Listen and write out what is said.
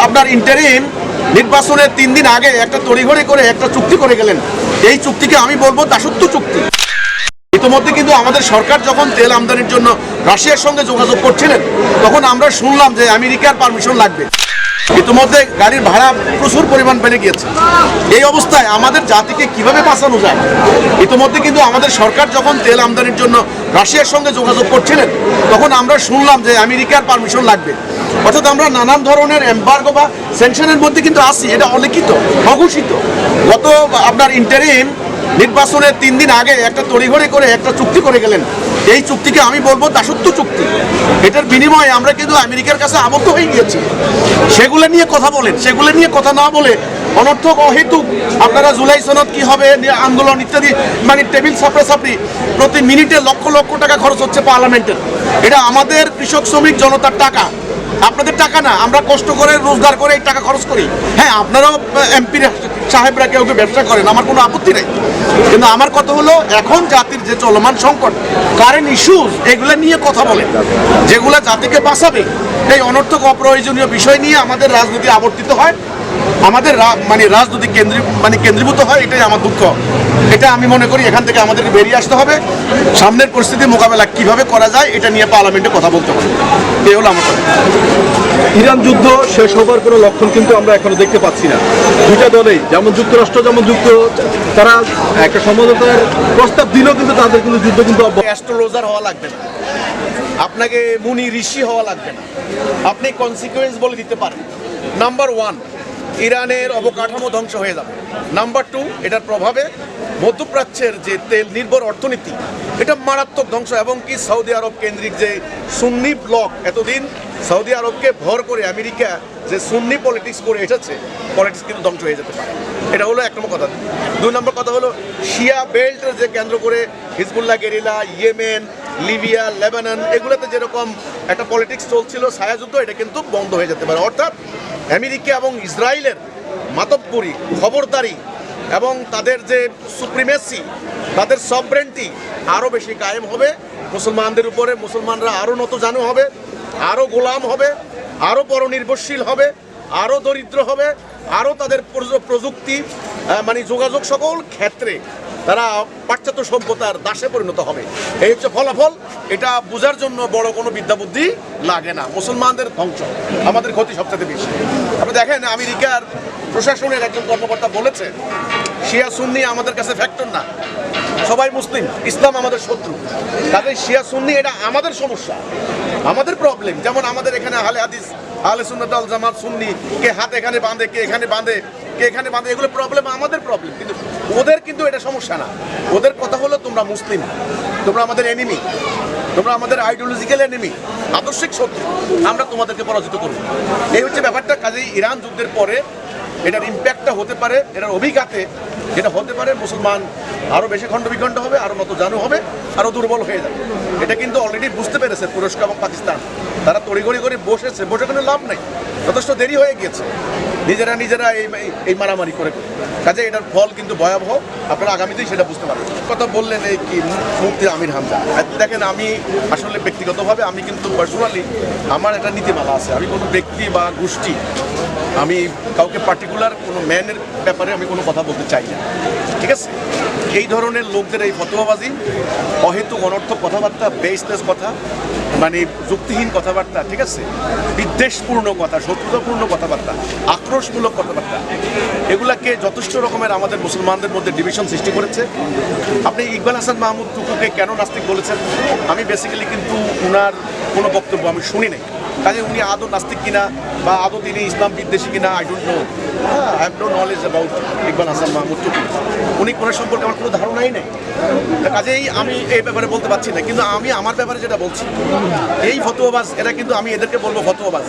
আপনার ইন্টারিম নির্বাচনের 3 দিন আগে একটা তড়িঘড়ি করে একটা চুক্তি করে গেলেন। এই চুক্তিকে আমি বলবো দাসত্ব চুক্তি। ইতিমধ্যে কিন্তু আমাদের সরকার যখন তেল আমদানির জন্য রাশিয়ার সঙ্গে যোগাযোগ করছিলেন, তখন আমরা শুনলাম যে আমেরিকার পারমিশন লাগবে। ইতিমধ্যে গাড়ির ভাড়া প্রচুর পরিমাণ বেড়ে গিয়েছে। এই অবস্থায় আমাদের জাতিকে কিভাবে বাঁচানো যায়? ইতিমধ্যে কিন্তু আমাদের সরকার যখন তেল আমদানির জন্য রাশিয়ার সঙ্গে যোগাযোগ করছিলেন, তখন আমরা শুনলাম যে আমেরিকার পারমিশন লাগবে। অর্থাৎ আমরা নানান ধরনের এম্বার্গো বা স্যাংশনের মধ্যে কিন্তু আসি, এটা অলিখিত, অঘোষিত। গত আপনার ইন্টারিম নির্বাচনের 3 দিন আগে একটা তড়িঘড়ি করে একটা চুক্তি করে গেলেন। এই চুক্তিকে আমি বলবো দাসত্ব চুক্তি। এটার বিনিময়ে আমরা কিন্তু আমেরিকার কাছে আবদ্ধ হয়ে গিয়েছি। সেগুলো নিয়ে কথা বলেন, সেগুলো নিয়ে কথা না বলে অনর্থক অহেতুক আপনারা জুলাই সনদ কি হবে, আন্দোলন ইত্যাদি মানে টেবিল সাপড়াসাপড়ি, প্রতি মিনিটে লক্ষ লক্ষ টাকা খরচ হচ্ছে পার্লামেন্টের। এটা আমাদের কৃষক শ্রমিক জনতার টাকা, আপনাদের টাকা না। আমরা কষ্ট করে রোজগার করে এই টাকা খরচ করি। হ্যাঁ, আপনারাও এমপি সাহেবরা কেউ কেউ ব্যবসা করেন, আমার কোনো আপত্তি নেই। কিন্তু আমার কথা হলো, এখন জাতির যে চলমান সংকট, কারেন্ট ইস্যুস, এগুলো নিয়ে কথা বলেন, যেগুলো জাতিকে বাঁচাবে। এই অনর্থক অপ্রয়োজনীয় বিষয় নিয়ে আমাদের রাজনীতি আবর্তিত হয়, আমাদের মানে রাজনীতি কেন্দ্রীভূত হয়। এটাই আমার দুঃখ। এটা আমি মনে করি এখান থেকে আমাদেরকে বেরিয়ে আসতে হবে। সামনের পরিস্থিতি মোকাবেলা কিভাবে করা যায়, এটা নিয়ে পার্লামেন্টে কথা বলতে হবে। এই হলো আমার কথা। ইরান যুদ্ধ শেষ হবার কোনো লক্ষণ কিন্তু আমরা এখনো দেখতে পাচ্ছি না। দুইটা দলেই, যেমন যুক্তরাষ্ট্র যেমন তারা একটা সমঝোতার প্রস্তাব দিলেও কিন্তু তাদের কিন্তু যুদ্ধ কিন্তু অ্যাস্ট্রোলজার হওয়া লাগবে না, আপনাকে মুনি ঋষি হওয়া লাগবে না, আপনি কনসিকুয়েন্স বলে দিতে পারেন। নাম্বার 1, ইরানের অবকাঠামো ধ্বংস হয়ে যাবে। নাম্বার 2, এটার প্রভাবে মধ্যপ্রাচ্যের যে তেল নির্ভর অর্থনীতি, এটা মারাত্মক ধ্বংস। এবং কি সৌদি আরব কেন্দ্রিক যে সুন্নি ব্লক, এতদিন সৌদি আরবকে ভর করে আমেরিকা যে সুন্নি পলিটিক্স করে এসেছে, পলিটিক্স কিন্তু ধ্বংস হয়ে যেতে পারে। এটা হলো 1 নম্বর কথা। 2 নম্বর কথা হলো, শিয়া বেল্টের যে কেন্দ্র করে Hezbollah guerrilla, Yemen, Libya, Lebanon, এগুলোতে যেরকম একটা পলিটিক্স চলছিল ছায়াযুদ্ধ, এটা কিন্তু বন্ধ হয়ে যেতে পারে। অর্থাৎ আমেরিকা এবং ইসরায়েলের মাতব্বরি, খবরদারি এবং তাদের যে সুপ্রিমেসি, তাদের সভরেন্টি আরও বেশি কায়েম হবে মুসলমানদের উপরে। মুসলমানরা আরও নতজানু হবে, আরও গোলাম হবে, আরও পরনির্ভরশীল হবে, আরও দরিদ্র হবে, আরও তাদের প্রযুক্তি মানে যোগাযোগ সকল ক্ষেত্রে তারা পাশ্চাত্য সভ্যতার দাসে পরিণত হবে। এই হচ্ছে ফলাফল। এটা বোঝার জন্য বড় কোনো বিদ্যা বুদ্ধি লাগে না। মুসলমানদের ধ্বংস, আমাদের ক্ষতি সবচেয়ে বেশি। আপনি দেখেন, আমেরিকার প্রশাসনের একজন কর্মকর্তা বলেছে, শিয়া সুন্নি আমাদের কাছে ফ্যাক্টর না, সবাই মুসলিম, ইসলাম আমাদের শত্রু। তাদের শিয়া সুন্নি এটা আমাদের সমস্যা, আমাদের প্রবলেম। যেমন আমাদের এখানে আহলে হাদিস, আহলে সুন্নাত ওয়াল জামাত, সুন্নি, কে হাত এখানে বাঁধে, কে এখানে বাঁধে, কে এখানে বাঁধে, এগুলো প্রবলেম, আমাদের প্রবলেম। কিন্তু ওদের কিন্তু এটা সমস্যা না। ওদের কথা হলো, তোমরা মুসলিম, তোমরা আমাদের এনিমি, তোমরা আমাদের আইডিওলজিক্যাল এনিমি, আদর্শিক শত্রু, আমরা তোমাদেরকে পরাজিত করব। এই হচ্ছে ব্যাপারটা। কাজেই ইরান যুদ্ধের পরে এটার ইম্প্যাক্টটা হতে পারে, এটার অভিঘাতে যেটা হতে পারে, মুসলমান আরও বেশি খণ্ডবিখণ্ড হবে, আরও নতজানু হবে, আরও দুর্বল হয়ে যাবে। এটা কিন্তু অলরেডি বুঝতে পেরেছে তুরস্ক এবং পাকিস্তান। তারা তড়িঘড়ি করে বসেছে, বসে কোনো লাভ নেই, যথেষ্ট দেরি হয়ে গিয়েছে। নিজেরা এই মারামারি করে। কাজে এটার ফল কিন্তু ভয়াবহ। আপনারা আগামীতেই সেটা বুঝতে পারবেন। কথা বললেন এই কি মুফতি আমির হামজা, দেখেন, আমি আসলে ব্যক্তিগতভাবে আমি কিন্তু পার্সোনালি আমার একটা নীতিমালা আছে। আমি কোনো ব্যক্তি বা গোষ্ঠী, আমি কাউকে পার্টিকুলার কোনো ম্যানের ব্যাপারে আমি কোনো কথা বলতে চাই না, ঠিক আছে? এই ধরনের লোকদের এই ফতোয়াবাজি, অহেতুক অনর্থক কথাবার্তা, বেসলেস কথা, মানে যুক্তিহীন কথাবার্তা, ঠিক আছে, বিদ্বেষপূর্ণ কথা, শত্রুতাপূর্ণ কথাবার্তা, আক্রোশমূলক কথাবার্তা, এগুলাকে যথেষ্ট রকমের আমাদের মুসলমানদের মধ্যে ডিভিশন সৃষ্টি করেছে। আপনি ইকবাল হাসান মাহমুদ টুকুকে কেন নাস্তিক বলেছেন? আমি বেসিক্যালি কিন্তু ওনার কোনো বক্তব্য আমি শুনি নাই। কাজে উনি আদৌ নাস্তিক কিনা বা আদৌ তিনি ইসলাম বিদ্বেষী কিনা, I don't know. I have no knowledge about Iqbal Hasan Mahmud Tuku. উনি কোনের সম্পর্কে আমার কোনো ধারণাই নেই। কাজেই আমি এই ব্যাপারে বলতে পারছি না। কিন্তু আমি আমার ব্যাপারে যেটা বলছি, এই ফতোয়াবাজ এরা, কিন্তু আমি এদেরকে বলবো ফতোয়াবাজ।